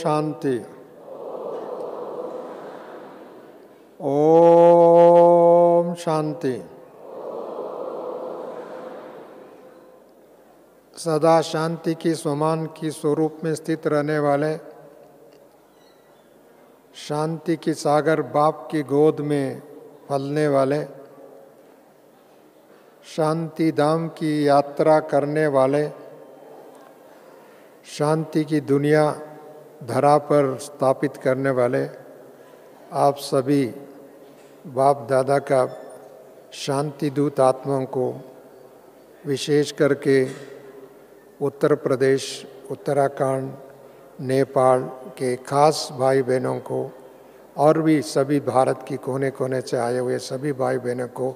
शांति। ओम शांति। सदा शांति की स्वमान की स्वरूप में स्थित रहने वाले, शांति की सागर बाप की गोद में पलने वाले, शांति धाम की यात्रा करने वाले, शांति की दुनिया धरा पर स्थापित करने वाले आप सभी बाप दादा का शांति दूत आत्माओं को, विशेष करके उत्तर प्रदेश, उत्तराखंड, नेपाल के खास भाई बहनों को और भी सभी भारत की कोने कोने से आए हुए सभी भाई बहनों को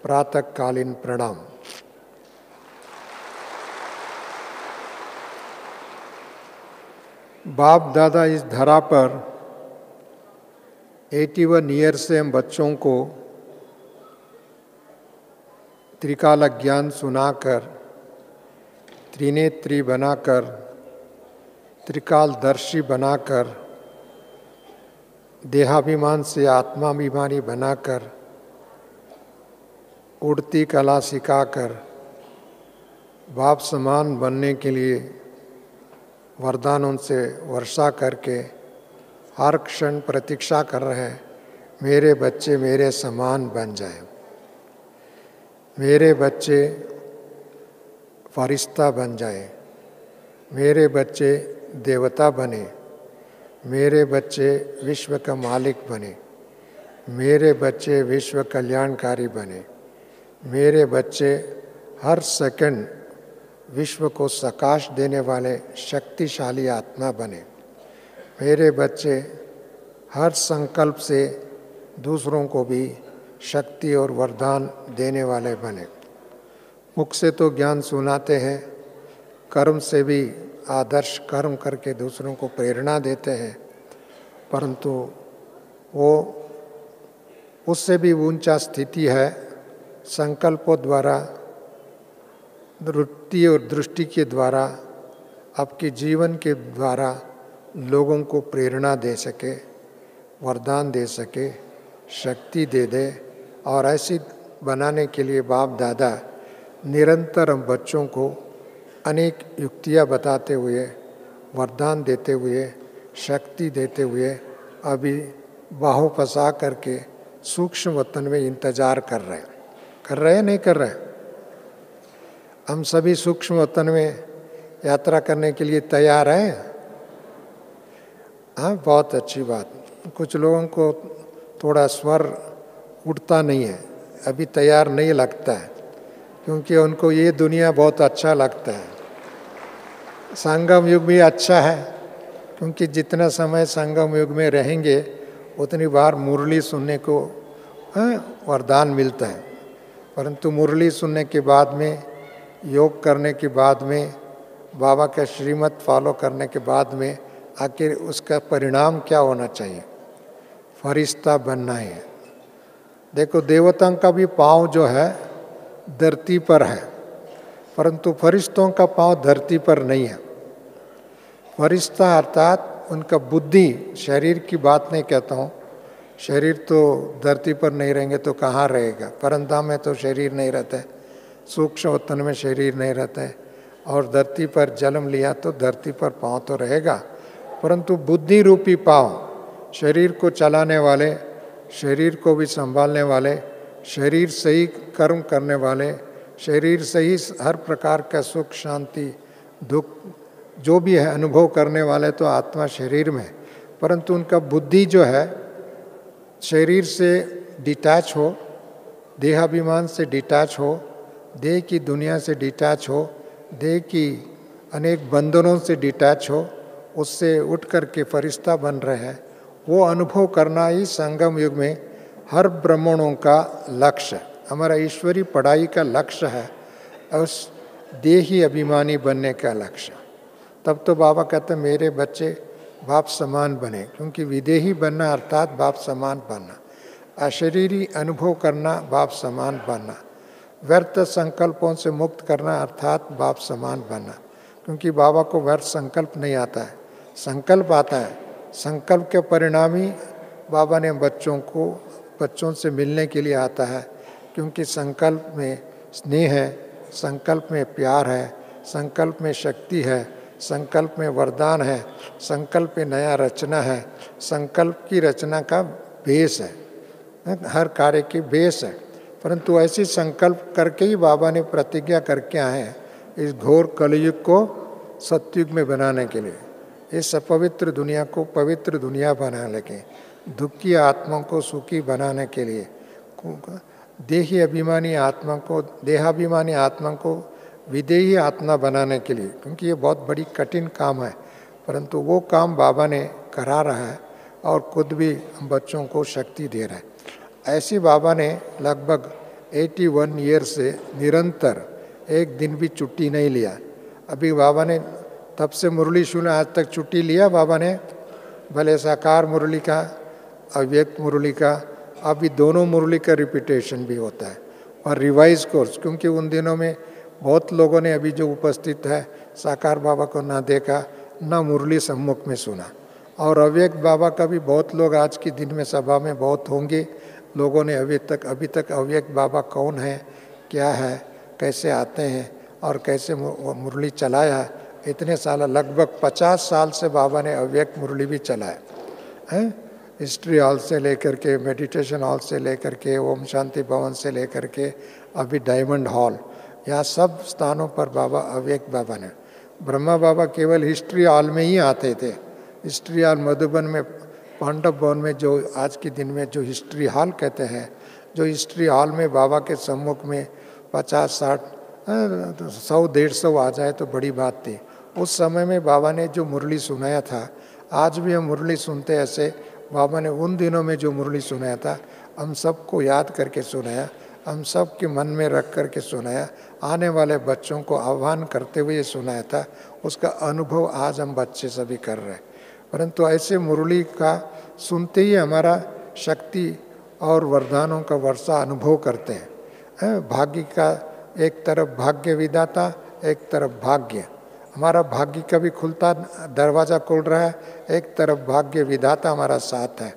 प्रातःकालीन प्रणाम। बाप दादा इस धरा पर 81 ईयर से हम बच्चों को त्रिकाल ज्ञान सुनाकर, त्रिनेत्री बनाकर, त्रिकालदर्शी बनाकर, देहाभिमान से आत्माभिमानी बनाकर, उड़ती कला सिखाकर बाप समान बनने के लिए वरदानों से वर्षा करके हर क्षण प्रतीक्षा कर रहे हैं, मेरे बच्चे मेरे समान बन जाए, मेरे बच्चे फरिश्ता बन जाए, मेरे बच्चे देवता बने, मेरे बच्चे विश्व का मालिक बने, मेरे बच्चे विश्व कल्याणकारी बने, मेरे बच्चे हर सेकंड विश्व को प्रकाश देने वाले शक्तिशाली आत्मा बने, मेरे बच्चे हर संकल्प से दूसरों को भी शक्ति और वरदान देने वाले बने। मुख से तो ज्ञान सुनाते हैं, कर्म से भी आदर्श कर्म करके दूसरों को प्रेरणा देते हैं, परंतु वो उससे भी ऊंचा स्थिति है संकल्पों द्वारा, वृत्ति और दृष्टि के द्वारा, आपके जीवन के द्वारा लोगों को प्रेरणा दे सके, वरदान दे सके, शक्ति दे दे। और ऐसी बनाने के लिए बाप दादा निरंतर हम बच्चों को अनेक युक्तियाँ बताते हुए, वरदान देते हुए, शक्ति देते हुए अभी बाहों फंसा करके सूक्ष्म वतन में इंतजार कर रहे हैं नहीं कर रहे? हम सभी सूक्ष्म वतन में यात्रा करने के लिए तैयार हैं। हाँ, बहुत अच्छी बात। कुछ लोगों को थोड़ा स्वर उठता नहीं है, अभी तैयार नहीं लगता है, क्योंकि उनको ये दुनिया बहुत अच्छा लगता है। संगम युग भी अच्छा है, क्योंकि जितना समय संगम युग में रहेंगे उतनी बार मुरली सुनने को वरदान मिलता है। परंतु मुरली सुनने के बाद में, योग करने के बाद में, बाबा का श्रीमत फॉलो करने के बाद में आखिर उसका परिणाम क्या होना चाहिए? फरिश्ता बनना है। देखो, देवताओं का भी पाँव जो है धरती पर है, परंतु फरिश्तों का पाँव धरती पर नहीं है। फरिश्ता अर्थात उनका बुद्धि, शरीर की बात नहीं कहता हूँ, शरीर तो धरती पर नहीं रहेंगे तो कहाँ रहेगा? परंतु में तो शरीर नहीं रहता है, सूक्ष्म वतन में शरीर नहीं रहता है, और धरती पर जन्म लिया तो धरती पर पाँव तो रहेगा, परंतु बुद्धि रूपी पाँव, शरीर को चलाने वाले, शरीर को भी संभालने वाले, शरीर से ही कर्म करने वाले, शरीर से ही हर प्रकार का सुख शांति दुख जो भी है अनुभव करने वाले तो आत्मा शरीर में, परंतु उनका बुद्धि जो है शरीर से डिटैच हो, देहाभिमान से डिटैच हो, देह की दुनिया से डिटैच हो, देह की अनेक बंधनों से डिटैच हो, उससे उठ करके फरिश्ता बन रहे हैं। वो अनुभव करना ही संगम युग में हर ब्राह्मणों का लक्ष्य, हमारा ईश्वरी पढ़ाई का लक्ष्य है, उस देही अभिमानी बनने का लक्ष्य। तब तो बाबा कहते हैं मेरे बच्चे बाप समान बने, क्योंकि विदेही बनना अर्थात बाप समान बनना, अशरीरी अनुभव करना बाप समान बनना, व्यर्थ संकल्पों से मुक्त करना अर्थात बाप समान बनना, क्योंकि बाबा को व्यर्थ संकल्प नहीं आता है, संकल्प आता है, संकल्प के परिणाम ही बाबा ने बच्चों से मिलने के लिए आता है, क्योंकि संकल्प में स्नेह है, संकल्प में प्यार है, संकल्प में शक्ति है, संकल्प में वरदान है, संकल्प में नया रचना है, संकल्प की रचना का बेस है, हर कार्य की बेस है। परंतु ऐसी संकल्प करके ही बाबा ने प्रतिज्ञा करके आए हैं इस घोर कलयुग को सतयुग में बनाने के लिए, इस अपवित्र दुनिया को पवित्र दुनिया बनाने के, दुखी आत्मा को सुखी बनाने के लिए, देहाभिमानी आत्मा को विदेही आत्मा बनाने के लिए, क्योंकि ये बहुत बड़ी कठिन काम है, परंतु वो काम बाबा ने करा रहा है और खुद भी हम बच्चों को शक्ति दे रहा है। ऐसी बाबा ने लगभग 81 ईयर से निरंतर एक दिन भी छुट्टी नहीं लिया। अभी बाबा ने तब से मुरली सुना, आज तक छुट्टी लिया बाबा ने? भले साकार मुरली का, अव्यक्त मुरली का, अभी दोनों मुरली का रिपीटेशन भी होता है और रिवाइज कोर्स, क्योंकि उन दिनों में बहुत लोगों ने अभी जो उपस्थित है साकार बाबा को ना देखा, ना मुरली सम्मुख में सुना, और अव्यक्त बाबा का भी बहुत लोग आज के दिन में सभा में बहुत होंगे, लोगों ने अभी तक अव्यक्त बाबा कौन है, क्या है, कैसे आते हैं और कैसे मुरली चलाया। इतने साल, लगभग 50 साल से बाबा ने अव्यक्त मुरली भी चलाया है, हिस्ट्री हॉल से लेकर के, मेडिटेशन हॉल से लेकर के, ओम शांति भवन से लेकर के अभी डायमंड हॉल, यहाँ सब स्थानों पर बाबा अव्यक्त बाबा ने। ब्रह्मा बाबा केवल हिस्ट्री हॉल में ही आते थे। हिस्ट्री हॉल मधुबन में, पांडव भवन में, जो आज के दिन में जो हिस्ट्री हॉल कहते हैं, जो हिस्ट्री हॉल में बाबा के सम्मुख में 50, 60, 100, 150 आ जाए तो बड़ी बात थी। उस समय में बाबा ने जो मुरली सुनाया था, आज भी हम मुरली सुनते ऐसे बाबा ने उन दिनों में जो मुरली सुनाया था, हम सबको याद करके सुनाया, हम सब के मन में रख करके सुनाया, आने वाले बच्चों को आह्वान करते हुए सुनाया था। उसका अनुभव आज हम बच्चे सभी कर रहे हैं। परंतु ऐसे मुरली का सुनते ही हमारा शक्ति और वरदानों का वर्षा अनुभव करते हैं। भाग्य का एक तरफ भाग्य विधाता, एक तरफ भाग्य, हमारा भाग्य का भी खुलता दरवाज़ा खुल रहा है, एक तरफ भाग्य विधाता हमारा साथ है,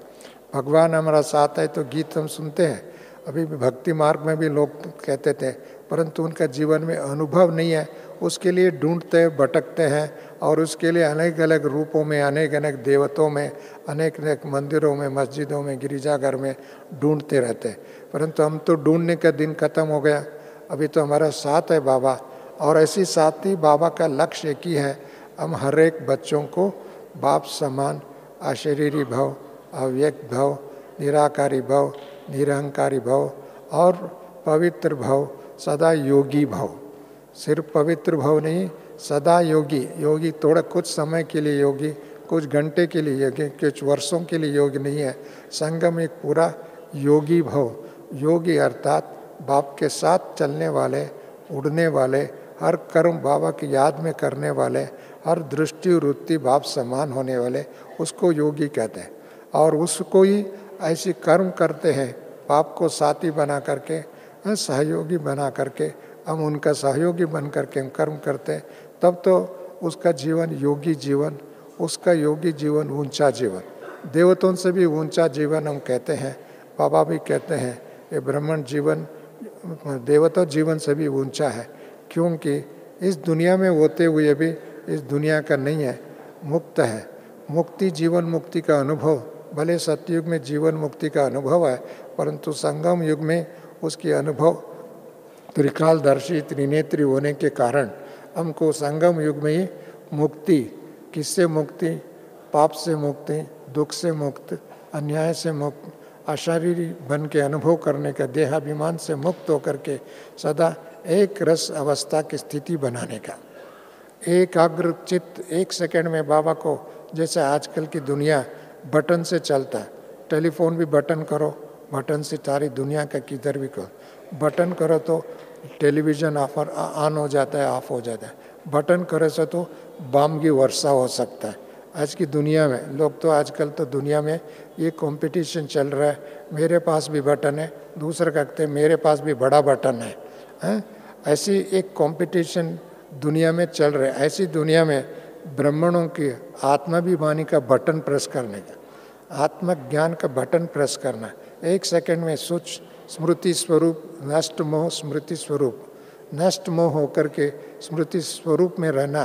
भगवान हमारा साथ है। तो गीत हम सुनते हैं, अभी भी भक्ति मार्ग में भी लोग कहते थे, परंतु उनका जीवन में अनुभव नहीं है, उसके लिए ढूंढते भटकते हैं और उसके लिए अनेक अलग रूपों में, अनेक अनेक देवताओं में, अनेक अनेक मंदिरों में, मस्जिदों में, गिरिजाघर में ढूंढते रहते हैं। परंतु हम तो ढूंढने का दिन खत्म हो गया, अभी तो हमारा साथ है बाबा। और ऐसी साथ ही बाबा का लक्ष्य एक ही है, हम हर एक बच्चों को बाप समान अशरीरी भव, अव्यक्त भव, निराकारी भव, निरहंकारी भव और पवित्र भव, सदा योगी भव। सिर्फ पवित्र भव नहीं, सदा योगी। योगी थोड़ा कुछ समय के लिए योगी, कुछ घंटे के लिए योगी, कुछ वर्षों के लिए योगी नहीं है। संगम एक पूरा योगी भव। योगी अर्थात बाप के साथ चलने वाले, उड़ने वाले, हर कर्म बाबा की याद में करने वाले, हर दृष्टि वृत्ति बाप समान होने वाले, उसको योगी कहते हैं। और उसको ही ऐसी कर्म करते हैं, बाप को साथी बना करके, सहयोगी बना करके, हम उनका सहयोगी बन करके हम कर्म करते हैं, तब तो उसका जीवन योगी जीवन, उसका योगी जीवन ऊंचा जीवन, देवताओं से भी ऊंचा जीवन हम कहते हैं। बाबा भी कहते हैं ये ब्राह्मण जीवन देवता जीवन से भी ऊंचा है, क्योंकि इस दुनिया में होते हुए भी इस दुनिया का नहीं है, मुक्त है। मुक्ति, जीवन मुक्ति का अनुभव, भले सतयुग में जीवन मुक्ति का अनुभव है, परंतु संगम युग में उसकी अनुभव त्रिकालदर्शी त्रिनेत्री होने के कारण हमको संगम युग में ही मुक्ति, किससे मुक्ति? पाप से मुक्ति, दुख से मुक्त, अन्याय से मुक्त, अशारीरी बन के अनुभव करने का, देहाभिमान से मुक्त होकर के सदा एक रस अवस्था की स्थिति बनाने का, एकाग्र चित्त, एक सेकंड में बाबा को, जैसे आजकल की दुनिया बटन से चलता है, टेलीफोन भी बटन करो, बटन से सारी दुनिया का किधर भी करो, बटन करो तो टेलीविज़न ऑन हो जाता है, ऑफ हो जाता है, बटन करे से तो बम की वर्षा हो सकता है। आज की दुनिया में लोग तो आजकल तो दुनिया में ये कंपटीशन चल रहा है, मेरे पास भी बटन है, दूसरे कहते हैं मेरे पास भी बड़ा बटन है। ऐसी एक कंपटीशन दुनिया में चल रहा है। ऐसी दुनिया में ब्राह्मणों की आत्माभिमानी का बटन प्रेस करने का, आत्मज्ञान का बटन प्रेस करना, 1 सेकंड में सूच स्मृति स्वरूप, नष्ट मोह स्मृति स्वरूप, नष्ट मोह होकर के स्मृति स्वरूप में रहना,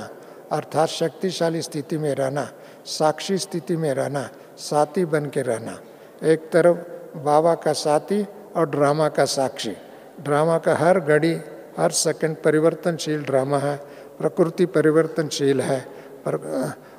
अर्थात शक्तिशाली स्थिति में रहना, साक्षी स्थिति में रहना, साथी बन के रहना। एक तरफ बाबा का साथी और ड्रामा का साक्षी। ड्रामा का हर घड़ी हर सेकंड परिवर्तनशील ड्रामा है, प्रकृति परिवर्तनशील है,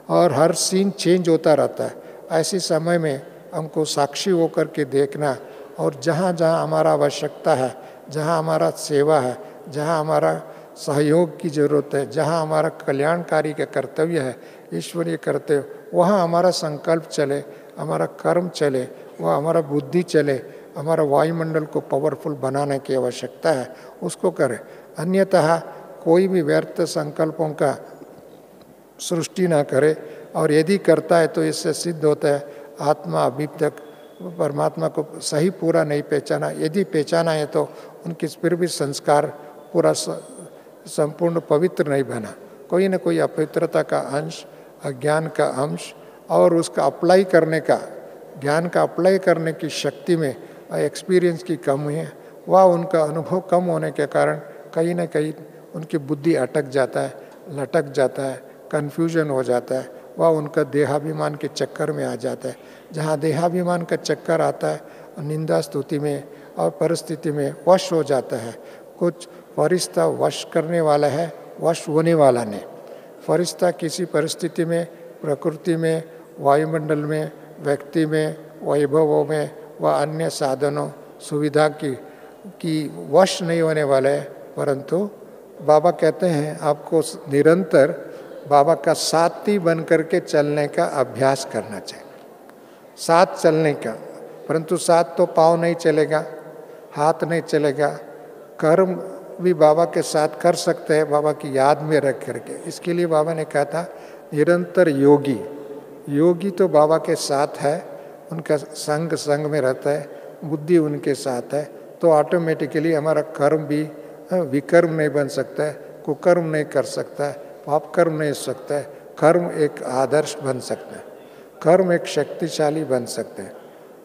और हर सीन चेंज होता रहता है। ऐसे समय में हमको साक्षी होकर के देखना, और जहाँ जहाँ हमारा आवश्यकता है, जहाँ हमारा सेवा है, जहाँ हमारा सहयोग की ज़रूरत है, जहाँ हमारा कल्याणकारी का कर्तव्य है, ईश्वरीय कर्तव्य, वहाँ हमारा संकल्प चले, हमारा कर्म चले, वह हमारा बुद्धि चले, हमारा वायुमंडल को पावरफुल बनाने की आवश्यकता है, उसको करें। अन्यतः कोई भी व्यर्थ संकल्पों का सृष्टि ना करे, और यदि करता है तो इससे सिद्ध होता है आत्मा अभी तक परमात्मा को सही पूरा नहीं पहचाना। यदि पहचाना है तो उनके फिर भी संस्कार पूरा संपूर्ण पवित्र नहीं बना, कोई न कोई अपवित्रता का अंश, अज्ञान का अंश, और उसका अप्लाई करने का, ज्ञान का अप्लाई करने की शक्ति में एक्सपीरियंस की कमी है। वह उनका अनुभव कम होने के कारण कहीं न कहीं उनकी बुद्धि अटक जाता है, लटक जाता है, कन्फ्यूजन हो जाता है, वह उनका देहाभिमान के चक्कर में आ जाता है। जहाँ देहाभिमान का चक्कर आता है, निंदा स्तुति में और परिस्थिति में वश हो जाता है। कुछ फरिश्ता वश करने वाला है, वश होने वाला नहीं। फरिश्ता किसी परिस्थिति में, प्रकृति में, वायुमंडल में, व्यक्ति में, वैभवों में व अन्य साधनों सुविधा की वश नहीं होने वाला है। परंतु बाबा कहते हैं आपको निरंतर बाबा का साथी बन करके चलने का अभ्यास करना चाहिए, साथ चलने का। परंतु साथ तो पाँव नहीं चलेगा, हाथ नहीं चलेगा, कर्म भी बाबा के साथ कर सकते हैं, बाबा की याद में रख करके। इसके लिए बाबा ने कहा था निरंतर योगी। योगी तो बाबा के साथ है, उनका संग में रहता है, बुद्धि उनके साथ है, तो ऑटोमेटिकली हमारा कर्म भी विकर्म नहीं बन सकता है, कुकर्म नहीं कर सकता है, पाप कर्म नहीं हो सकता है। कर्म एक आदर्श बन सकता है, कर्म एक शक्तिशाली बन सकता है,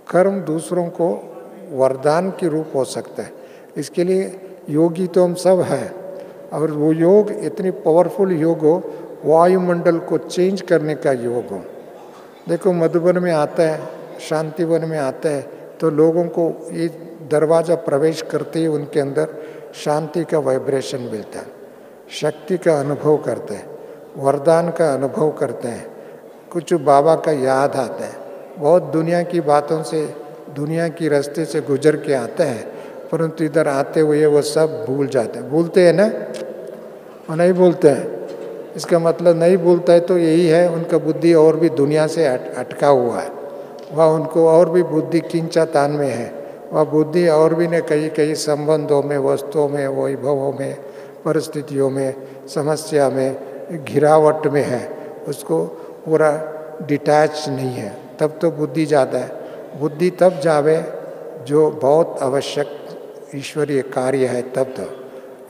कर्म दूसरों को वरदान के रूप हो सकता है। इसके लिए योगी तो हम सब हैं, और वो योग इतनी पावरफुल योग हो, वायुमंडल को चेंज करने का योग हो। देखो मधुबन में आता है, शांतिवन में आता है, तो लोगों को ये दरवाज़ा प्रवेश करते ही उनके अंदर शांति का वाइब्रेशन मिलता है, शक्ति का अनुभव करते हैं, वरदान का अनुभव करते हैं, कुछ बाबा का याद आता है। बहुत दुनिया की बातों से, दुनिया की रास्ते से गुजर के आते हैं, परंतु इधर आते हुए वो सब भूल जाते हैं। भूलते हैं ना, वो नहीं भूलते हैं। इसका मतलब नहीं भूलता है तो यही है, उनका बुद्धि और भी दुनिया से अटका हुआ है, वह उनको और भी बुद्धि खींचा तान में है, वह बुद्धि और भी ने कई संबंधों में, वस्तुओं में, वैभवों में, परिस्थितियों में, समस्या में, घिरावट में है, उसको पूरा डिटैच नहीं है। तब तो बुद्धि ज़्यादा है। बुद्धि तब जावे जो बहुत आवश्यक ईश्वरीय कार्य है, तब तो,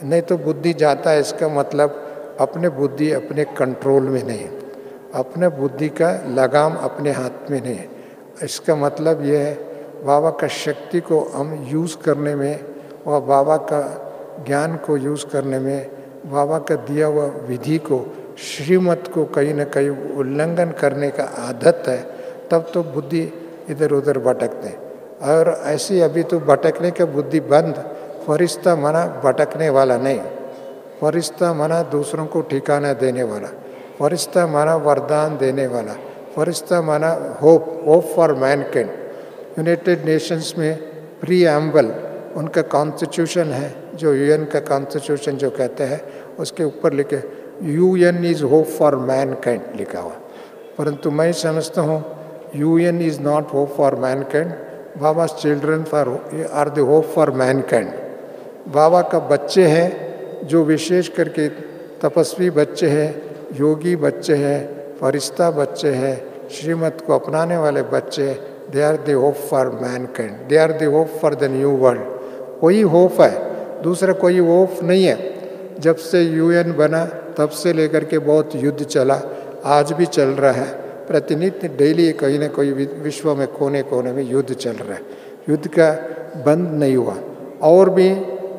नहीं तो बुद्धि जाता है। इसका मतलब अपने बुद्धि अपने कंट्रोल में नहीं है, अपने बुद्धि का लगाम अपने हाथ में नहीं है। इसका मतलब ये है बाबा का शक्ति को हम यूज़ करने में, और बाबा का ज्ञान को यूज़ करने में, बाबा का दिया हुआ विधि को, श्रीमत को कहीं न कहीं उल्लंघन करने का आदत है, तब तो बुद्धि इधर उधर भटकते हैं। और ऐसी अभी तो भटकने का बुद्धि बंद। फरिश्ता मना भटकने वाला नहीं, फरिश्ता मना दूसरों को ठिकाना देने वाला, फरिश्ता मना वरदान देने वाला, फरिश्ता मना hope for Mankind. United Nations में प्रीएम्बल उनका कॉन्स्टिट्यूशन है, जो यूएन का कॉन्स्टिट्यूशन जो कहते हैं, उसके ऊपर लिखे UN is hope for mankind लिखा हुआ। परंतु मैं समझता हूँ UN is not hope for mankind, Baba children are the hope for mankind. Baba का बच्चे हैं जो विशेष करके तपस्वी बच्चे हैं, योगी बच्चे हैं, फरिश्ता बच्चे हैं, श्रीमत को अपनाने वाले बच्चे, they are the hope for mankind, they are the hope for the new world. वही होप है, दूसरा कोई होप नहीं है। जब से यूएन बना तब से लेकर के बहुत युद्ध चला, आज भी चल रहा है। प्रतिनित्य डेली कहीं ना कोई विश्व में कोने कोने में युद्ध चल रहा है, युद्ध का बंद नहीं हुआ। और भी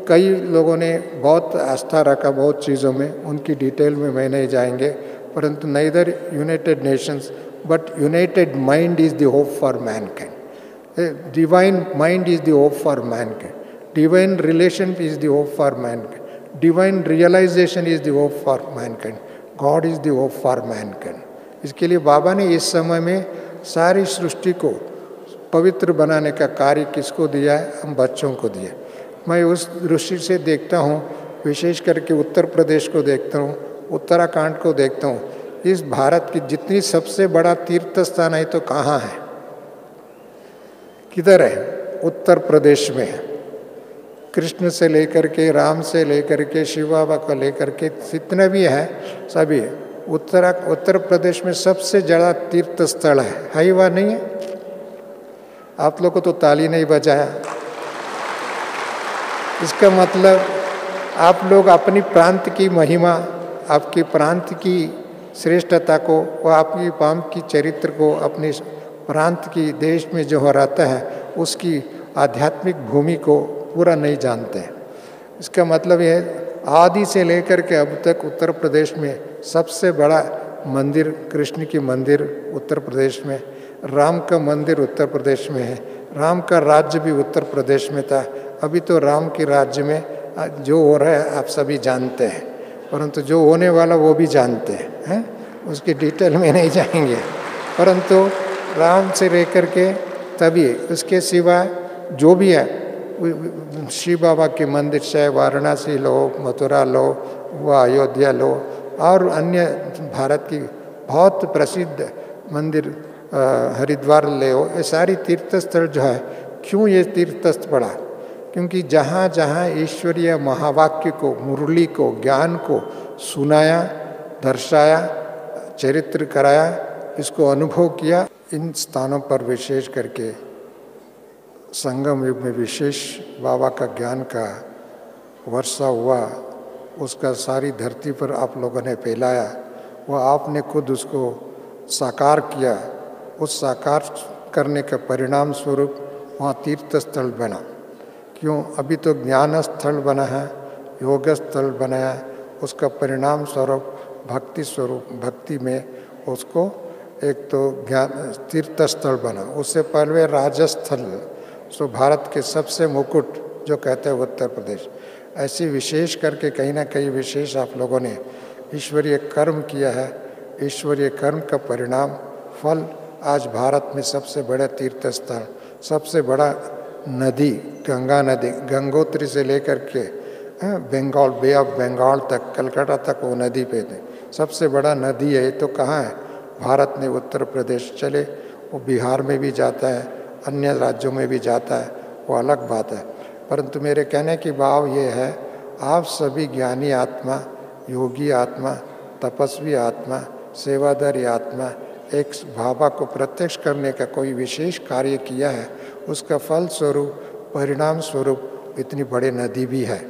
कई लोगों ने बहुत आस्था रखा बहुत चीज़ों में, उनकी डिटेल में मैं नहीं जाएंगे, परंतु neither United Nations but united mind is the hope for mankind. Divine mind is the hope for mankind, divine relation is the hope for mankind, divine realization is the hope for mankind, God is the hope for mankind. इसके लिए बाबा ने इस समय में सारी सृष्टि को पवित्र बनाने का कार्य किसको दिया है? हम बच्चों को दिया। मैं उस दृष्टि से देखता हूँ, विशेष करके उत्तर प्रदेश को देखता हूँ, उत्तराखंड को देखता हूँ। इस भारत की जितनी सबसे बड़ा तीर्थ स्थान है तो कहाँ है, किधर है? उत्तर प्रदेश में है। कृष्ण से लेकर के, राम से लेकर के, शिव बाबा को लेकर के जितने भी हैं सभी उत्तर प्रदेश में सबसे ज़्यादा तीर्थ स्थल है ही वह नहीं है? आप लोग को तो ताली नहीं बजाया। इसका मतलब आप लोग अपनी प्रांत की महिमा, आपके प्रांत की श्रेष्ठता को व आपकी प्रांत की चरित्र को, अपने प्रांत की देश में जो रहता है उसकी आध्यात्मिक भूमि को पूरा नहीं जानते हैं। इसका मतलब यह है आदि से लेकर के अब तक उत्तर प्रदेश में सबसे बड़ा मंदिर कृष्ण की मंदिर उत्तर प्रदेश में, राम का मंदिर उत्तर प्रदेश में है, राम का राज्य भी उत्तर प्रदेश में था। अभी तो राम के राज्य में जो हो रहा है आप सभी जानते हैं, परंतु जो होने वाला वो भी जानते हैं, उसकी डिटेल में नहीं जाएंगे। परंतु राम से लेकर के तभी उसके सिवा जो भी है, शिव बाबा के मंदिर चाहे वाराणसी लो, मथुरा लो, व अयोध्या लो, और अन्य भारत की बहुत प्रसिद्ध मंदिर हरिद्वार ले हो, ये सारी तीर्थस्थल जो है, क्यों ये तीर्थस्थल पड़ा? क्योंकि जहाँ जहाँ ईश्वरीय महावाक्य को, मुरली को, ज्ञान को सुनाया, दर्शाया, चरित्र कराया, इसको अनुभव किया, इन स्थानों पर विशेष करके संगम युग में विशेष बाबा का ज्ञान का वर्षा हुआ, उसका सारी धरती पर आप लोगों ने फैलाया, वह आपने खुद उसको साकार किया। उस साकार करने का परिणाम स्वरूप वहाँ तीर्थ स्थल बना। क्यों? अभी तो ज्ञान स्थल बना है, योग स्थल बना है, उसका परिणाम स्वरूप भक्ति स्वरूप, भक्ति में उसको एक तो ज्ञान तीर्थ स्थल बना। उससे पहले राजस्थल, सो भारत के सबसे मुकुट जो कहते हैं उत्तर प्रदेश। ऐसी विशेष करके कहीं ना कहीं विशेष आप लोगों ने ईश्वरीय कर्म किया है। ईश्वरीय कर्म का परिणाम फल आज भारत में सबसे बड़ा तीर्थ स्थल, सबसे बड़ा नदी गंगा नदी, गंगोत्री से लेकर के बंगाल, बे ऑफ बंगाल तक, कलकत्ता तक वो नदी पे थे। सबसे बड़ा नदी है तो कहाँ है? भारत में उत्तर प्रदेश। चले वो बिहार में भी जाता है, अन्य राज्यों में भी जाता है, वो अलग बात है। परंतु मेरे कहने की भाव ये है, आप सभी ज्ञानी आत्मा, योगी आत्मा, तपस्वी आत्मा, सेवादारी आत्मा एक बाबा को प्रत्यक्ष करने का कोई विशेष कार्य किया है, उसका फल स्वरूप, परिणाम स्वरूप इतनी बड़े नदी भी है,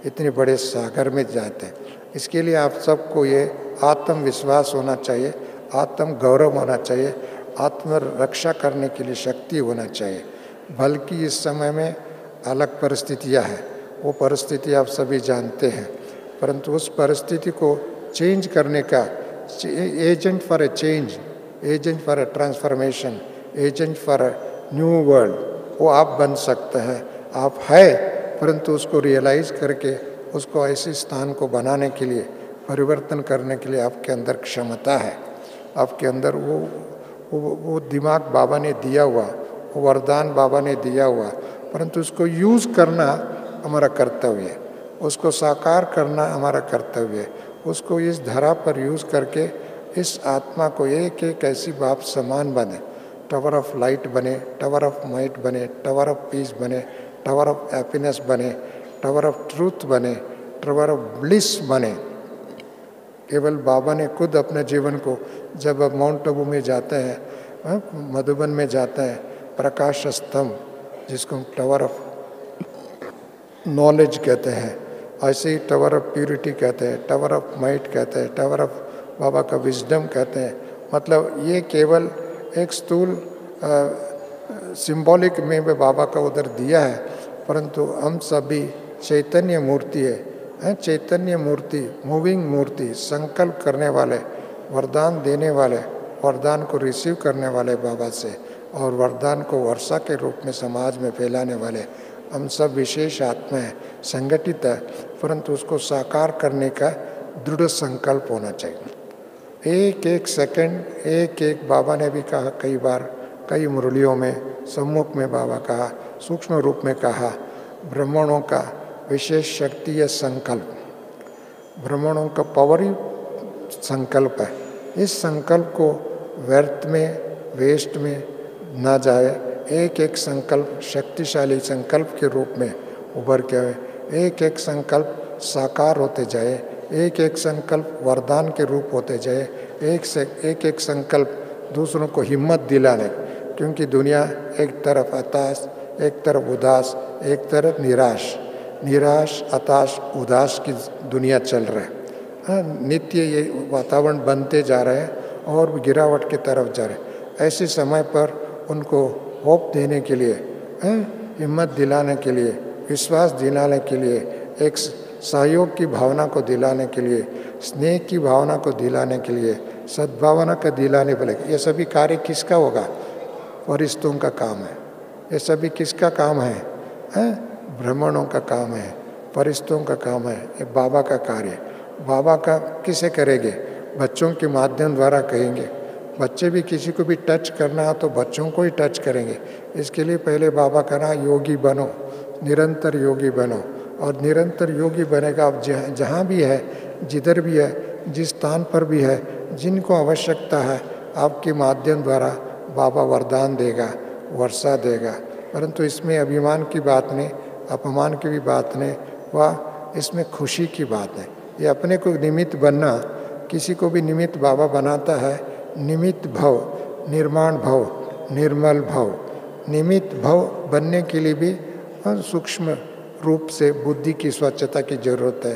इतने बड़े सागर में जाते हैं। इसके लिए आप सबको ये आत्मविश्वास होना चाहिए, आत्म गौरव होना चाहिए, आत्म रक्षा करने के लिए शक्ति होना चाहिए। बल्कि इस समय में अलग परिस्थितियाँ हैं, वो परिस्थिति आप सभी जानते हैं, परंतु उस परिस्थिति को चेंज करने का agent for a change, agent for a transformation, agent for a new world, वो आप बन सकते हैं। आप है, परंतु उसको रियलाइज करके उसको ऐसे स्थान को बनाने के लिए, परिवर्तन करने के लिए आपके अंदर क्षमता है, आपके अंदर वो दिमाग बाबा ने दिया हुआ, वो वरदान बाबा ने दिया हुआ, परंतु उसको यूज़ करना हमारा कर्तव्य है, उसको साकार करना हमारा कर्तव्य है। उसको इस धरा पर यूज़ करके इस आत्मा को एक एक ऐसी बाप समान बने, टावर ऑफ लाइट बने, टावर ऑफ माइट बने, टावर ऑफ पीस बने, टावर ऑफ हैप्पीनेस बने, टावर ऑफ ट्रूथ बने, टावर ऑफ ब्लिस बने। केवल बाबा ने खुद अपने जीवन को, जब अब माउंट आबू में जाता है, मधुबन में जाता है, प्रकाश स्तंभ जिसको टावर ऑफ नॉलेज कहते हैं, ऐसे ही टावर ऑफ प्यूरिटी कहते हैं, टावर ऑफ माइट कहते हैं, टावर ऑफ बाबा का विजडम कहते हैं। मतलब ये केवल एक स्थूल सिंबॉलिक में भी बाबा का उधर दिया है, परंतु हम सभी चैतन्य मूर्ति है, चैतन्य मूर्ति, मूविंग मूर्ति, संकल्प करने वाले, वरदान देने वाले, वरदान को रिसीव करने वाले बाबा से, और वरदान को वर्षा के रूप में समाज में फैलाने वाले हम सब विशेष आत्माएं संगठित है, परंतु उसको साकार करने का दृढ़ संकल्प होना चाहिए। एक एक सेकंड, एक एक, बाबा ने भी कहा कई बार, कई मुरलियों में, सम्मुख में बाबा कहा, सूक्ष्म रूप में कहा, ब्राह्मणों का विशेष शक्ति है संकल्प, ब्राह्मणों का पावर ही संकल्प है। इस संकल्प को व्यर्थ में, वेस्ट में ना जाए, एक एक संकल्प शक्तिशाली संकल्प के रूप में उभर के आए, एक एक संकल्प साकार होते जाए, एक एक संकल्प वरदान के रूप होते जाए, एक एक संकल्प दूसरों को हिम्मत दिलाने, क्योंकि दुनिया एक तरफ हताश, एक तरफ उदास, एक तरफ निराश, निराश हताश उदास की दुनिया चल रहा है। नित्य ये वातावरण बनते जा रहे हैं और गिरावट की तरफ जा रहे हैं। ऐसे समय पर उनको होप देने के लिए, हिम्मत दिलाने के लिए, विश्वास दिलाने के लिए, एक सहयोग की भावना को दिलाने के लिए, स्नेह की भावना को दिलाने के लिए, सद्भावना का दिलाने वाले, ये सभी कार्य किसका होगा? फरिश्तों का काम है। ये सभी किसका काम है? ब्राह्मणों का काम है, फरिश्तों का काम है। ये बाबा का कार्य है। बाबा का किसे करेंगे? बच्चों के माध्यम द्वारा कहेंगे। बच्चे भी किसी को भी टच करना हो तो बच्चों को ही टच करेंगे। इसके लिए पहले बाबा कहना, योगी बनो, निरंतर योगी बनो। और निरंतर योगी बनेगा आप जहाँ भी है, जिधर भी है, जिस स्थान पर भी है, जिनको आवश्यकता है, आपके माध्यम द्वारा बाबा वरदान देगा, वर्षा देगा। परंतु इसमें अभिमान की बात नहीं, अपमान की भी बात नहीं, वह इसमें खुशी की बात है। ये अपने को निमित्त बनना, किसी को भी निमित्त बाबा बनाता है। निमित्त भव, निर्माण भव, निर्मल भव। निमित्त भव बनने के लिए भी सूक्ष्म रूप से बुद्धि की स्वच्छता की जरूरत है,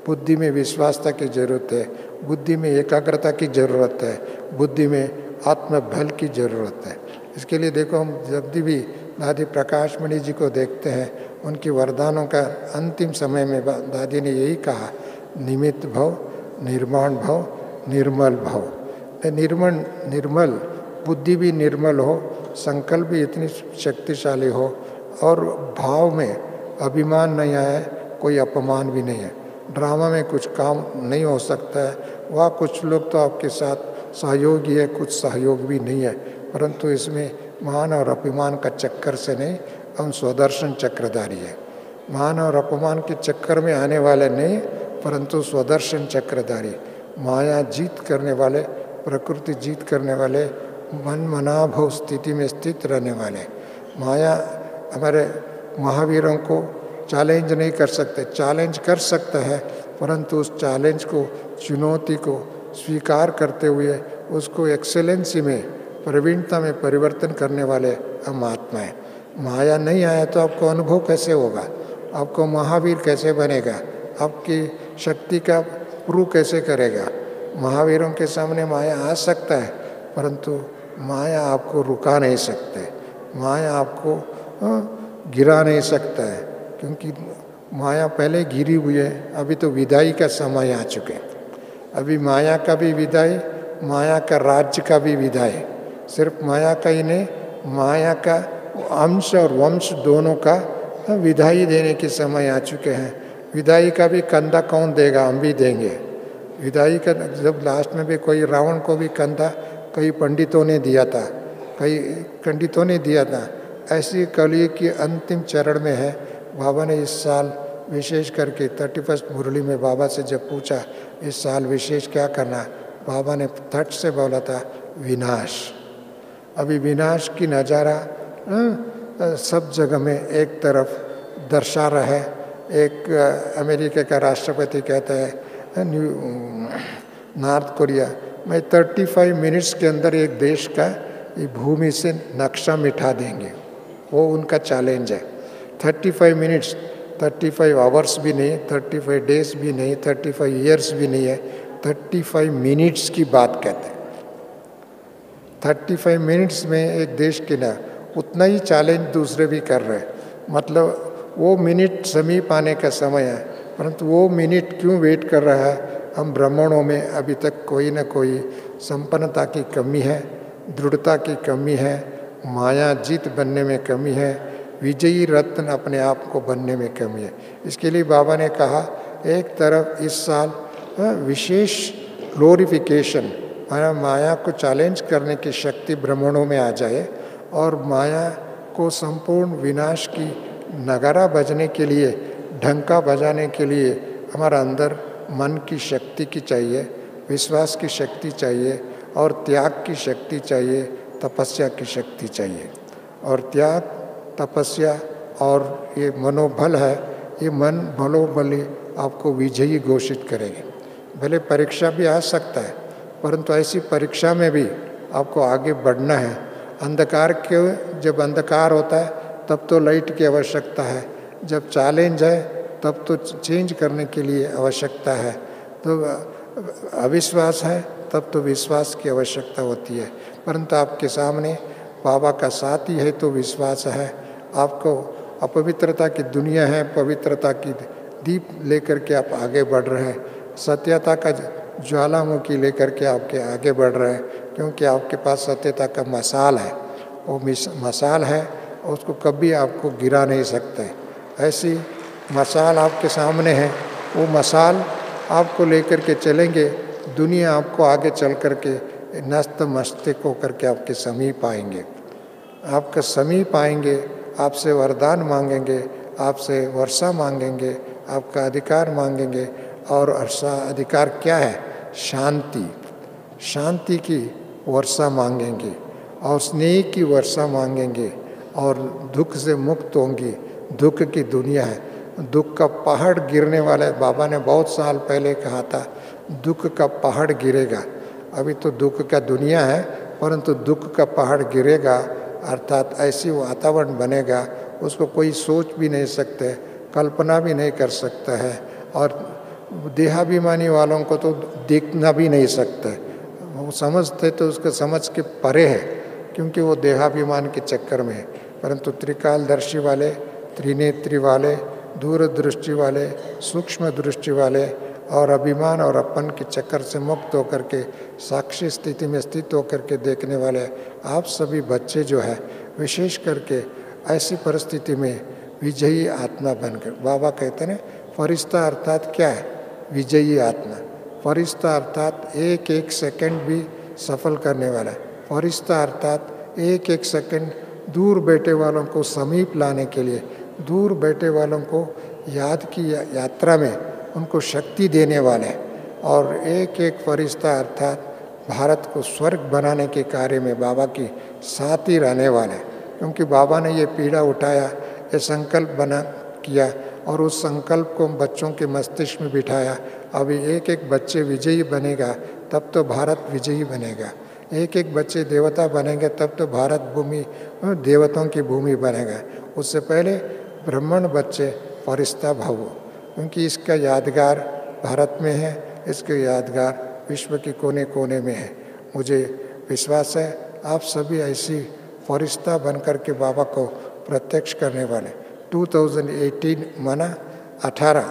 बुद्धि में विश्वासता की जरूरत है, बुद्धि में एकाग्रता की जरूरत है, बुद्धि में आत्मबल की जरूरत है। इसके लिए देखो, हम जब भी दादी प्रकाश मणि जी को देखते हैं, उनकी वरदानों का अंतिम समय में दादी ने यही कहा, निमित्त भव, निर्माण भव, निर्मल भव। निर्मल बुद्धि भी निर्मल हो, संकल्प भी इतनी शक्तिशाली हो, और भाव में अभिमान नहीं आए, कोई अपमान भी नहीं है। ड्रामा में कुछ काम नहीं हो सकता है। वह कुछ लोग तो आपके साथ सहयोगी है, कुछ सहयोग भी नहीं है, परंतु इसमें मान और अपमान का चक्कर से नहीं, हम स्वदर्शन चक्रधारी है। मान और अपमान के चक्कर में आने वाले नहीं, परंतु स्वदर्शन चक्रधारी, माया जीत करने वाले, प्रकृति जीत करने वाले, मन मनाभव स्थिति में स्थित रहने वाले। माया हमारे महावीरों को चैलेंज नहीं कर सकते, चैलेंज कर सकता है, परंतु उस चैलेंज को, चुनौती को स्वीकार करते हुए उसको एक्सेलेंसी में, प्रवीणता में परिवर्तन करने वाले हम आत्मा हैं। माया नहीं आया तो आपको अनुभव कैसे होगा? आपको महावीर कैसे बनेगा? आपकी शक्ति का प्रूव कैसे करेगा? महावीरों के सामने माया आ सकता है, परंतु माया आपको रुका नहीं सकते, माया आपको गिरा नहीं सकता है, क्योंकि माया पहले गिरी हुई है। अभी तो विदाई का समय आ चुके, अभी माया का भी विदाई, माया का राज्य का भी विदाई। सिर्फ माया का ही नहीं, माया का अंश और वंश दोनों का विदाई देने के समय आ चुके हैं। विदाई का भी कंधा कौन देगा? हम भी देंगे। विदाई का जब लास्ट में भी कोई रावण को भी कंधा कई पंडितों ने दिया था, कई पंडितों ने दिया था। ऐसी कलयुग की अंतिम चरण में है। बाबा ने इस साल विशेष करके 31 मुरली में बाबा से जब पूछा इस साल विशेष क्या करना, बाबा ने तट से बोला था विनाश। अभी विनाश की नज़ारा सब जगह में एक तरफ दर्शा रहा है। एक अमेरिका का राष्ट्रपति कहता है नॉर्थ कोरिया में 35 मिनट्स के अंदर एक देश का ये भूमि से नक्शा मिटा देंगे, वो उनका चैलेंज है। 35 मिनट्स, 35 आवर्स भी नहीं, 35 डेज भी नहीं, 35 ईयर्स भी नहीं है, 35 मिनट्स की बात कहते हैं। 35 मिनट्स में एक देश के ना उतना ही चैलेंज दूसरे भी कर रहे हैं। मतलब वो मिनट समीप आने का समय है, परंतु वो मिनट क्यों वेट कर रहा है? हम ब्राह्मणों में अभी तक कोई न कोई संपन्नता की कमी है, दृढ़ता की कमी है, माया जीत बनने में कमी है, विजयी रत्न अपने आप को बनने में कमी है। इसके लिए बाबा ने कहा, एक तरफ इस साल विशेष ग्लोरिफिकेशन, माया को चैलेंज करने की शक्ति ब्राह्मणों में आ जाए और माया को संपूर्ण विनाश की नगारा बजने के लिए, ढंका बजाने के लिए हमारा अंदर मन की शक्ति की चाहिए, विश्वास की शक्ति चाहिए और त्याग की शक्ति चाहिए, तपस्या की शक्ति चाहिए। और त्याग, तपस्या और ये मनोबल है, ये मन बलोबली आपको विजयी घोषित करेंगे। भले परीक्षा भी आ सकता है, परंतु ऐसी परीक्षा में भी आपको आगे बढ़ना है। अंधकार के, जब अंधकार होता है तब तो लाइट की आवश्यकता है, जब चैलेंज है तब तो चेंज करने के लिए आवश्यकता है, तो अविश्वास है तब तो विश्वास की आवश्यकता होती है। परंतु आपके सामने बाबा का साथ ही है तो विश्वास है। आपको अपवित्रता की दुनिया है, पवित्रता की दीप लेकर के आप आगे बढ़ रहे हैं, सत्यता का ज्वालामुखी लेकर के आपके आगे बढ़ रहे हैं, क्योंकि आपके पास सत्यता का मसाल है। वो मसाल है, उसको कभी आपको गिरा नहीं सकते। ऐसी मसाल आपके सामने है, वो मसाल आपको लेकर के चलेंगे, दुनिया आपको आगे चल कर के नस्त मस्तिष्क होकर के आपके समीप आएंगे, आपका समीप आएंगे, आपसे वरदान मांगेंगे, आपसे वर्षा मांगेंगे, आपका अधिकार मांगेंगे। और अधिकार क्या है? शांति, शांति की वर्षा मांगेंगे और स्नेह की वर्षा मांगेंगे और दुख से मुक्त होंगी। दुख की दुनिया है, दुख का पहाड़ गिरने वाला है। बाबा ने बहुत साल पहले कहा था, दुख का पहाड़ गिरेगा। अभी तो दुख का दुनिया है, परंतु दुख का पहाड़ गिरेगा, अर्थात ऐसी वातावरण बनेगा उसको कोई सोच भी नहीं सकते, कल्पना भी नहीं कर सकता है। और देहाभिमानी वालों को तो देखना भी नहीं सकते, वो समझते तो उसके समझ के परे है, क्योंकि वो देहाभिमान के चक्कर में है। परंतु त्रिकालदर्शी वाले, त्रिनेत्री वाले, दूरदृष्टि वाले, सूक्ष्म दृष्टि वाले और अभिमान और अपन के चक्कर से मुक्त होकर के साक्षी स्थिति में स्थित होकर के देखने वाले आप सभी बच्चे जो है, विशेष करके ऐसी परिस्थिति में विजयी आत्मा बनकर, बाबा कहते हैं फरिश्ता अर्थात क्या है? विजयी आत्मा। फरिश्ता अर्थात एक एक सेकंड भी सफल करने वाला है। फरिश्ता अर्थात एक एक सेकंड दूर बैठे वालों को समीप लाने के लिए, दूर बैठे वालों को याद की यात्रा में उनको शक्ति देने वाले हैं। और एक एक फरिश्ता अर्थात भारत को स्वर्ग बनाने के कार्य में बाबा की साथ ही रहने वाले हैं, क्योंकि बाबा ने ये पीड़ा उठाया, ये संकल्प बना किया और उस संकल्प को बच्चों के मस्तिष्क में बिठाया। अभी एक एक बच्चे विजयी बनेगा तब तो भारत विजयी बनेगा, एक एक बच्चे देवता बनेंगे तब तो भारत भूमि देवताओं की भूमि बनेगा। उससे पहले ब्राह्मण बच्चे फरिश्ता भव, क्योंकि इसका यादगार भारत में है, इसके यादगार विश्व के कोने कोने में है। मुझे विश्वास है आप सभी ऐसी फरिश्ता बनकर के बाबा को प्रत्यक्ष करने वाले। 2018 माना 18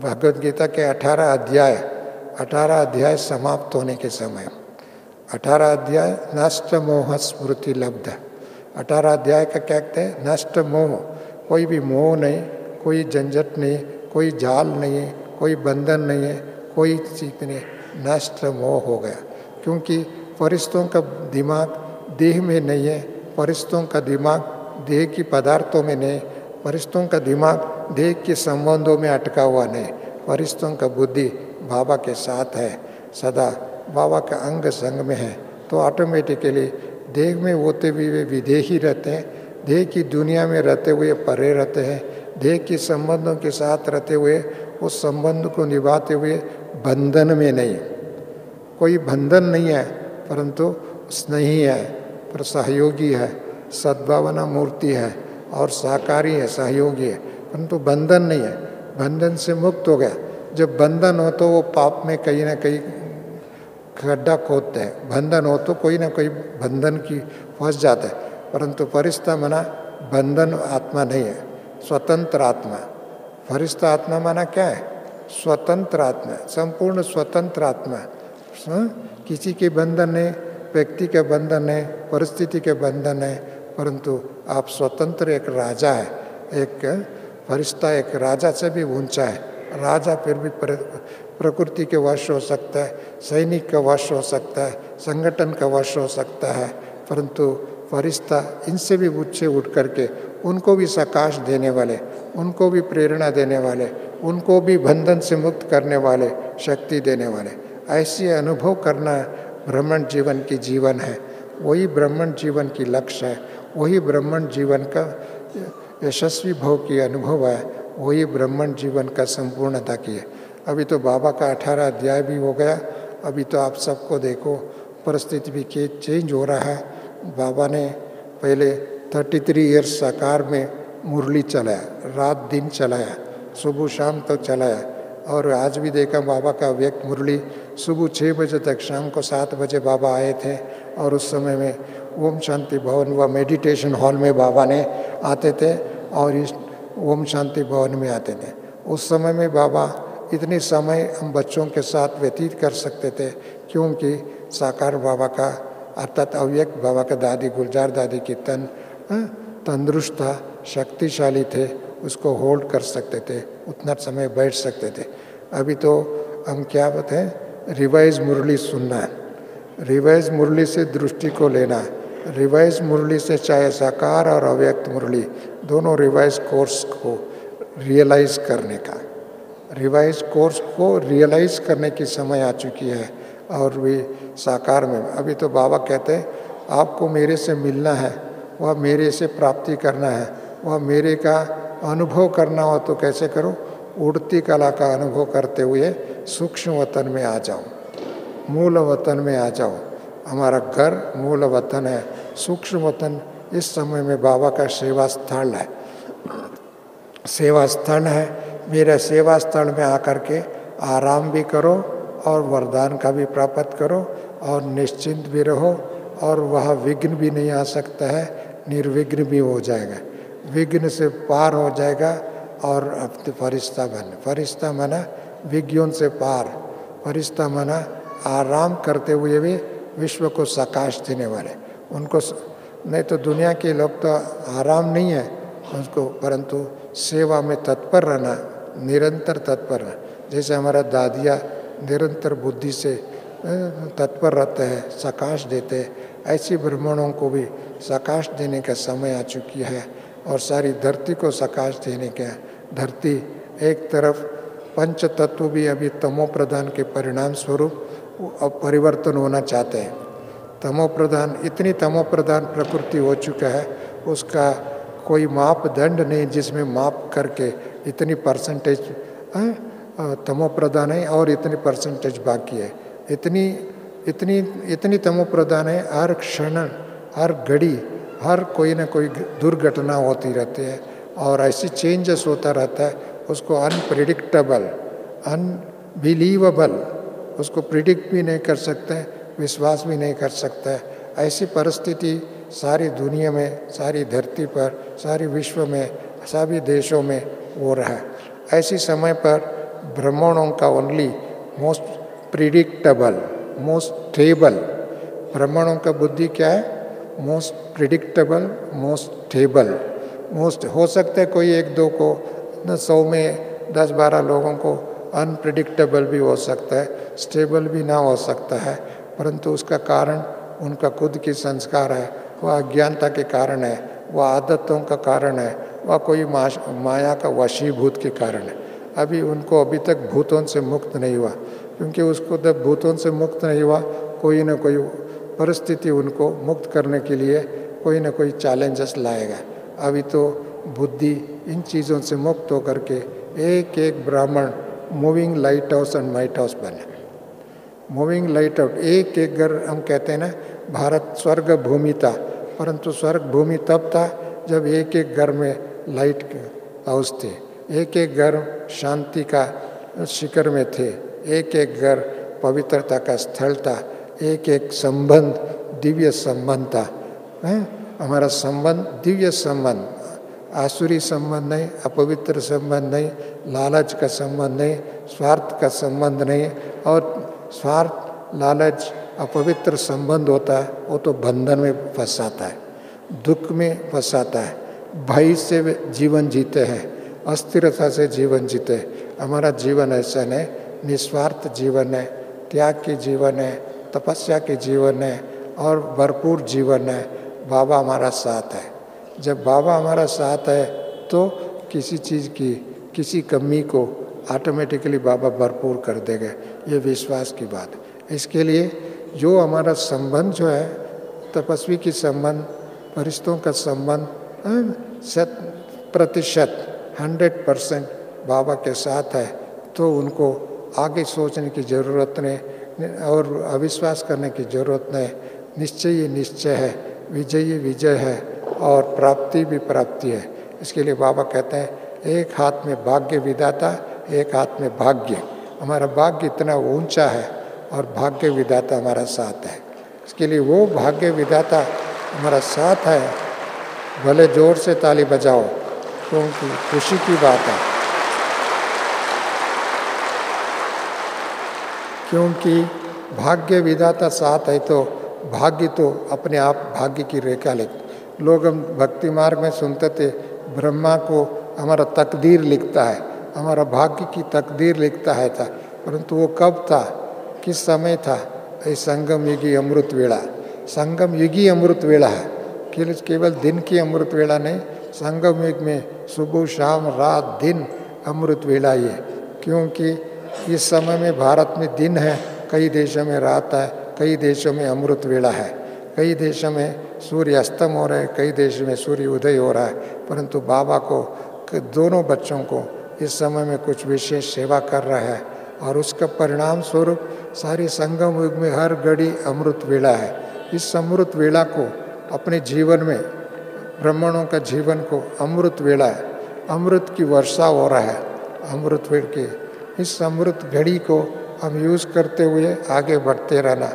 भगवद गीता के 18 अध्याय समाप्त होने के समय, 18 अध्याय नष्ट मोह स्मृति लब्ध। 18 अध्याय का क्या कहते हैं? नष्ट मोह, कोई भी मोह नहीं, कोई झंझट नहीं, कोई जाल नहीं है, कोई बंधन नहीं है, कोई चीज नहीं, नष्ट मोह हो गया। क्योंकि फरिश्तों का दिमाग देह में नहीं है, फरिश्तों का दिमाग देह की पदार्थों में नहीं, फरिश्तों का दिमाग देह के संबंधों में अटका हुआ नहीं, फरिश्तों का बुद्धि बाबा के साथ है, सदा बाबा का अंग संग में है। तो ऑटोमेटिकली देह में होते हुए वे विदेही रहते हैं, देह की दुनिया में रहते हुए परे रहते हैं, देह के संबंधों के साथ रहते हुए उस संबंध को निभाते हुए बंधन में नहीं। कोई बंधन नहीं है, परंतु स्नेही है, पर सहयोगी है, सद्भावना मूर्ति है और साकारी है, सहयोगी है, परंतु बंधन नहीं है। बंधन से मुक्त हो गया। जब बंधन हो तो वो पाप में कहीं ना कहीं गड्ढा खोदते हैं, बंधन हो तो कोई ना कोई बंधन की फंस जाता है। परंतु फरिश्ता माना बंधन आत्मा नहीं है, स्वतंत्र आत्मा। फरिश्ता आत्मा माना क्या है? स्वतंत्र आत्मा, संपूर्ण स्वतंत्र आत्मा। किसी के बंधन नहीं, व्यक्ति के बंधन है, परिस्थिति के बंधन है, परंतु आप स्वतंत्र एक राजा है। एक फरिश्ता एक राजा से भी ऊंचा है। राजा फिर भी प्रकृति के वश हो सकता है, सैनिक का वश हो सकता है, संगठन का वश हो सकता है, परंतु फरिश्ता इनसे भी ऊंचे उठ करके उनको भी सकाश देने वाले, उनको भी प्रेरणा देने वाले, उनको भी बंधन से मुक्त करने वाले, शक्ति देने वाले। ऐसे अनुभव करना ब्रह्मण जीवन की जीवन है। वही ब्रह्मण जीवन की लक्ष्य है, वही ब्रह्मण जीवन का यशस्वी भाव की अनुभव है, वही ब्रह्मण जीवन का संपूर्णता की है। अभी तो बाबा का 18 अध्याय भी हो गया। अभी तो आप सबको देखो परिस्थिति भी चेंज हो रहा है। बाबा ने पहले 33 ईयर्स साकार में मुरली चलाया, रात दिन चलाया, सुबह शाम तक चलाया। और आज भी देखा बाबा का व्यक्त मुरली सुबह 6 बजे तक, शाम को 7 बजे बाबा आए थे। और उस समय में ओम शांति भवन व मेडिटेशन हॉल में बाबा ने आते थे और इस ओम शांति भवन में आते थे। उस समय में बाबा इतने समय हम बच्चों के साथ व्यतीत कर सकते थे, क्योंकि साकार बाबा का अर्थात अव्यक्त बाबा का दादी गुलजार दादी की तंदुरुस्त था, शक्तिशाली थे, उसको होल्ड कर सकते थे, उतना समय बैठ सकते थे। अभी तो हम क्या बताएं, रिवाइज मुरली सुनना है, रिवाइज मुरली से दृष्टि को लेना है, रिवाइज मुरली से चाहे साकार और अव्यक्त मुरली दोनों रिवाइज कोर्स को रियलाइज करने का, रिवाइज कोर्स को रियलाइज करने की समय आ चुकी है। और भी साकार में अभी तो बाबा कहते हैं आपको मेरे से मिलना है, वह मेरे से प्राप्ति करना है, वह मेरे का अनुभव करना हो तो कैसे करो? उड़ती कला का अनुभव करते हुए सूक्ष्म वतन में आ जाओ, मूल वतन में आ जाओ। हमारा घर मूल वतन है, सूक्ष्म वतन इस समय में बाबा का सेवा स्थल है, सेवा स्थल है। मेरे सेवा स्थल में आकर के आराम भी करो और वरदान का भी प्राप्त करो और निश्चिंत भी रहो, और वहाँ विघ्न भी नहीं आ सकता है, निर्विघ्न भी हो जाएगा, विघ्न से पार हो जाएगा। और अब फरिश्ता बन, फरिश्ता माना विज्ञों से पार, फरिश्ता माना आराम करते हुए भी विश्व को सकाश देने वाले। उनको नहीं तो दुनिया के लोग तो आराम नहीं है उसको, परंतु सेवा में तत्पर रहना, निरंतर तत्पर रहना। जैसे हमारा दादिया निरंतर बुद्धि से तत्पर रहते हैं, सकाश देते हैं, ऐसी ब्राह्मणों को भी सकाश देने का समय आ चुकी है और सारी धरती को सकाश देने का। धरती एक तरफ पंच तत्व भी अभी तमो प्रधान के परिणाम स्वरूप अब परिवर्तन होना चाहते हैं। तमो प्रधान, इतनी तमो प्रधान प्रकृति हो चुका है, उसका कोई मापदंड नहीं जिसमें माप करके इतनी परसेंटेज तमो प्रधान है और इतनी परसेंटेज बाकी है। इतनी इतनी इतनी तमो प्रधान है, हर क्षण हर घड़ी हर कोई ना कोई दुर्घटना होती रहती है और ऐसी चेंजेस होता रहता है। उसको अनप्रिडिक्टेबल, अनबिलीवेबल, उसको प्रिडिक्ट भी नहीं कर सकते, विश्वास भी नहीं कर सकता है। ऐसी परिस्थिति सारी दुनिया में, सारी धरती पर, सारी विश्व में, सभी देशों में हो रहा है। ऐसी समय पर ब्राह्मणों का only most predictable, most stable, ब्राह्मणों का बुद्धि क्या है? Most predictable, most stable. Most हो सकता है कोई एक दो को, 100 में 10-12 लोगों को अनप्रिडिक्टेबल भी हो सकता है, स्टेबल भी ना हो सकता है, परंतु उसका कारण उनका खुद की संस्कार है, वह अज्ञानता के कारण है, वह आदतों का कारण है, वह कोई माया का वशीभूत के कारण है। अभी उनको अभी तक भूतों से मुक्त नहीं हुआ, क्योंकि उसको जब भूतों से मुक्त नहीं हुआ, कोई ना कोई परिस्थिति उनको मुक्त करने के लिए कोई ना कोई चैलेंजेस लाएगा। अभी तो बुद्धि इन चीज़ों से मुक्त होकर के एक एक ब्राह्मण moving light house and might house बने। मूविंग लाइट हाउस, एक एक घर, हम कहते हैं ना भारत स्वर्ग भूमि था, परंतु स्वर्ग भूमि तब था जब एक एक घर में लाइट हाउस थे, एक एक घर शांति का शिखर में थे, एक एक घर पवित्रता का स्थल था, एक एक संबंध दिव्य संबंध था। हमारा संबंध दिव्य संबंध, आसुरी संबंध नहीं, अपवित्र संबंध नहीं, लालच का संबंध नहीं, स्वार्थ का संबंध नहीं। और स्वार्थ, लालच, अपवित्र संबंध होता है वो तो बंधन में फंसाता है, दुख में फंसाता है, भय से जीवन जीते हैं, अस्थिरता से जीवन जीते हैं। हमारा जीवन ऐसा नहीं, निस्वार्थ जीवन है, त्याग की जीवन है, तपस्या के जीवन है और भरपूर जीवन है। बाबा हमारा साथ है। जब बाबा हमारा साथ है तो किसी चीज़ की, किसी कमी को ऑटोमेटिकली बाबा भरपूर कर देगा, ये विश्वास की बात है। इसके लिए जो हमारा संबंध जो है, तपस्वी की संबंध, फरिश्तों का संबंध 100% बाबा के साथ है, तो उनको आगे सोचने की ज़रूरत नहीं और अविश्वास करने की ज़रूरत नहीं। निश्चय ही निश्चय है, विजय ही विजय है और प्राप्ति भी प्राप्ति है। इसके लिए बाबा कहते हैं एक हाथ में भाग्य विधाता, एक हाथ में भाग्य। हमारा भाग्य इतना ऊंचा है और भाग्य विधाता हमारा साथ है। इसके लिए वो भाग्य विधाता हमारा साथ है, भले जोर से ताली बजाओ क्योंकि खुशी की बात है, क्योंकि भाग्य विधाता साथ है तो भाग्य तो अपने आप भाग्य की रेखा लिख। लोग हम भक्ति मार्ग में सुनते थे ब्रह्मा को हमारा तकदीर लिखता है, हमारा भाग्य की तकदीर लिखता है था, परंतु वो कब था, किस समय था? ये संगम युगी अमृत वेला। संगम युगी अमृत वेला है, केवल दिन की अमृत वेला नहीं, संगम युग में सुबह शाम रात दिन अमृत वेला ही है। क्योंकि इस समय में भारत में दिन है, कई देशों में रात है, कई देशों में अमृत वेला है, कई देशों में सूर्य अस्तम हो रहा है, कई देशों में सूर्य उदय हो रहा है। परंतु बाबा को दोनों बच्चों को इस समय में कुछ विशेष सेवा कर रहा है और उसका परिणाम स्वरूप सारी संगम युग में हर घड़ी अमृत वेला है। इस अमृत वेला को अपने जीवन में, ब्राह्मणों का जीवन को अमृत वेला है, अमृत की वर्षा हो रहा है। अमृत वेल के इस अमृत घड़ी को हम यूज़ करते हुए आगे बढ़ते रहना।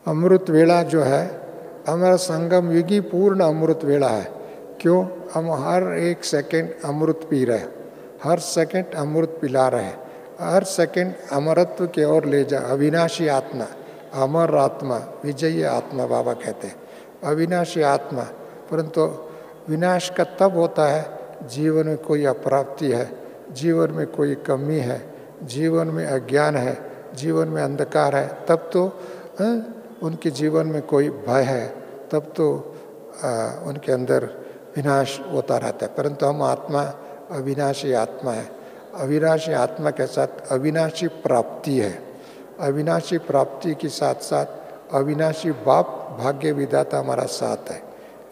अमृत वेला जो है हमारा संगम युगी पूर्ण अमृत वेला है। क्यों? हम हर एक सेकंड अमृत पी रहे हैं, हर सेकंड अमृत पिला रहे हैं, हर सेकंड अमरत्व की ओर ले जा। अविनाशी आत्मा, अमर आत्मा, विजयी आत्मा बाबा कहते हैं, अविनाशी आत्मा। परंतु विनाश का तब होता है जीवन में कोई अप्राप्ति है, जीवन में कोई कमी है, जीवन में अज्ञान है, जीवन में अंधकार है, तब तो उनके जीवन में कोई भय है, तब तो उनके अंदर विनाश होता रहता है। परंतु हम आत्मा अविनाशी आत्मा है, अविनाशी आत्मा के साथ अविनाशी प्राप्ति है। अविनाशी प्राप्ति के साथ साथ अविनाशी बाप भाग्य विधाता हमारा साथ है।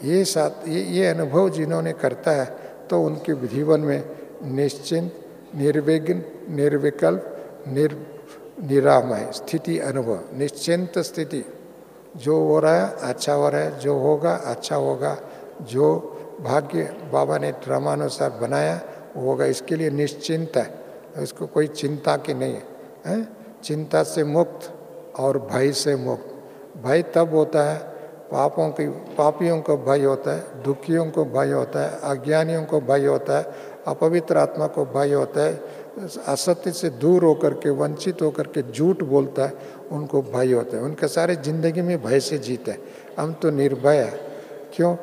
ये अनुभव जिन्होंने करता है तो उनके जीवन में निश्चिंत, निर्विघ्न, निर्विकल्प, निरामय स्थिति अनुभव, निश्चिंत स्थिति। जो हो रहा है अच्छा हो रहा है, जो होगा अच्छा होगा, जो भाग्य बाबा ने क्रमानुसार बनाया वो होगा। इसके लिए निश्चिंत है, इसको कोई चिंता की नहीं है। चिंता से मुक्त और भय से मुक्त। भय तब होता है पापियों को भय होता है, दुखियों को भय होता है, अज्ञानियों को भय होता है, अपवित्र आत्मा को भय होता है, असत्य से दूर होकर के, वंचित होकर के झूठ बोलता है, उनको भय होता है। उनके सारे जिंदगी में भय से जीते हैं। हम तो निर्भय है। क्यों?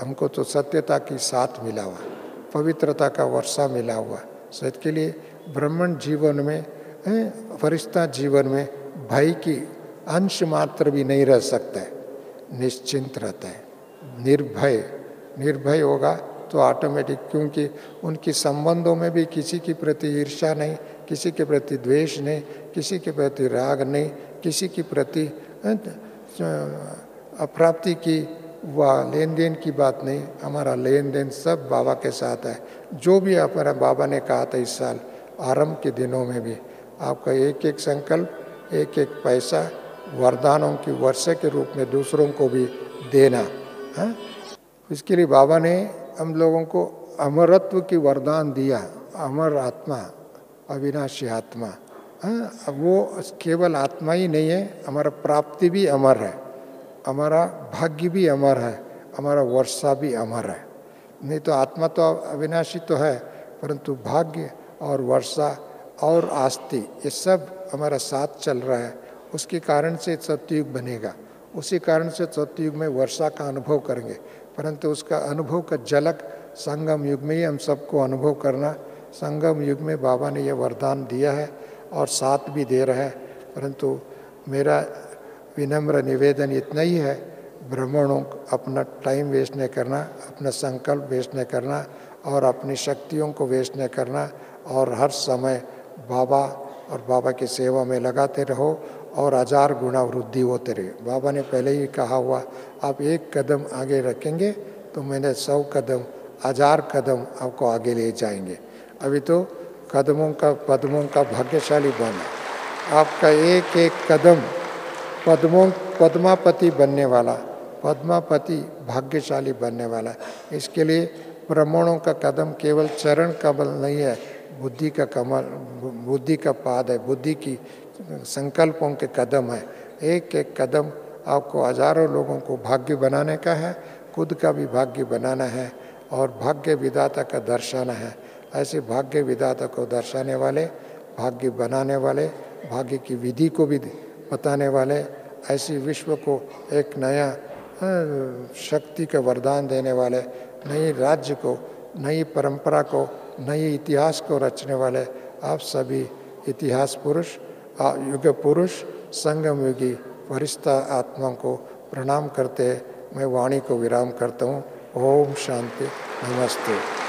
हमको तो सत्यता की साथ मिला हुआ, पवित्रता का वर्षा मिला हुआ। सो इसके लिए ब्राह्मण जीवन में, फरिश्ता जीवन में भय की अंश मात्र भी नहीं रह सकता है, निश्चिंत रहता है, निर्भय होगा तो ऑटोमेटिक। क्योंकि उनके संबंधों में भी किसी के प्रति ईर्ष्या नहीं, किसी के प्रति द्वेष नहीं, किसी के प्रति राग नहीं, किसी के प्रति अप्राप्ति की व लेन देन की बात नहीं। हमारा लेन देन सब बाबा के साथ है। जो भी हमारा बाबा ने कहा था इस साल आरंभ के दिनों में भी, आपका एक एक संकल्प, एक एक पैसा वरदानों की वर्षा के रूप में दूसरों को भी देना है। इसके लिए बाबा ने हम लोगों को अमरत्व की वरदान दिया। अमर आत्मा, अविनाशी आत्मा। हाँ, अब वो केवल आत्मा ही नहीं है, हमारा प्राप्ति भी अमर है, हमारा भाग्य भी अमर है, हमारा वर्षा भी अमर है। नहीं तो आत्मा तो अविनाशी तो है, परंतु भाग्य और वर्षा और आस्ति ये सब हमारा साथ चल रहा है। उसके कारण से सत्युग बनेगा, उसी कारण से सत्युग में वर्षा का अनुभव करेंगे। परंतु उसका अनुभव का झलक संगम युग में ही हम सबको अनुभव करना। संगम युग में बाबा ने यह वरदान दिया है और साथ भी दे रहा है। परंतु मेरा विनम्र निवेदन इतना ही है, ब्राह्मणों को अपना टाइम वेस्ट नहीं करना, अपना संकल्प वेस्ट नहीं करना और अपनी शक्तियों को वेस्ट नहीं करना, और हर समय बाबा और बाबा की सेवा में लगाते रहो और 1000 गुना वृद्धि होते रहे। बाबा ने पहले ही कहा हुआ, आप एक कदम आगे रखेंगे तो मैंने 100 कदम 1000 कदम आपको आगे ले जाएंगे। अभी तो कदमों का भाग्यशाली बना, आपका एक एक कदम पद्मापति बनने वाला, पद्मापति भाग्यशाली बनने वाला। इसके लिए ब्राह्मणों का कदम केवल चरण कमल नहीं है, बुद्धि का कमल, बुद्धि का पाद है, बुद्धि की संकल्पों के कदम है। एक एक कदम आपको हजारों लोगों को भाग्य बनाने का है, खुद का भी भाग्य बनाना है और भाग्य विधाता का दर्शाना है। ऐसे भाग्य विधाता को दर्शाने वाले, भाग्य बनाने वाले, भाग्य की विधि को भी बताने वाले, ऐसी विश्व को एक नया शक्ति का वरदान देने वाले, नई राज्य को, नई परंपरा को, नई इतिहास को रचने वाले आप सभी इतिहास पुरुष, युग पुरुष, संगम युगी वरिष्ठ आत्माओं को प्रणाम करते मैं वाणी को विराम करता हूँ। ओम शांति, नमस्ते।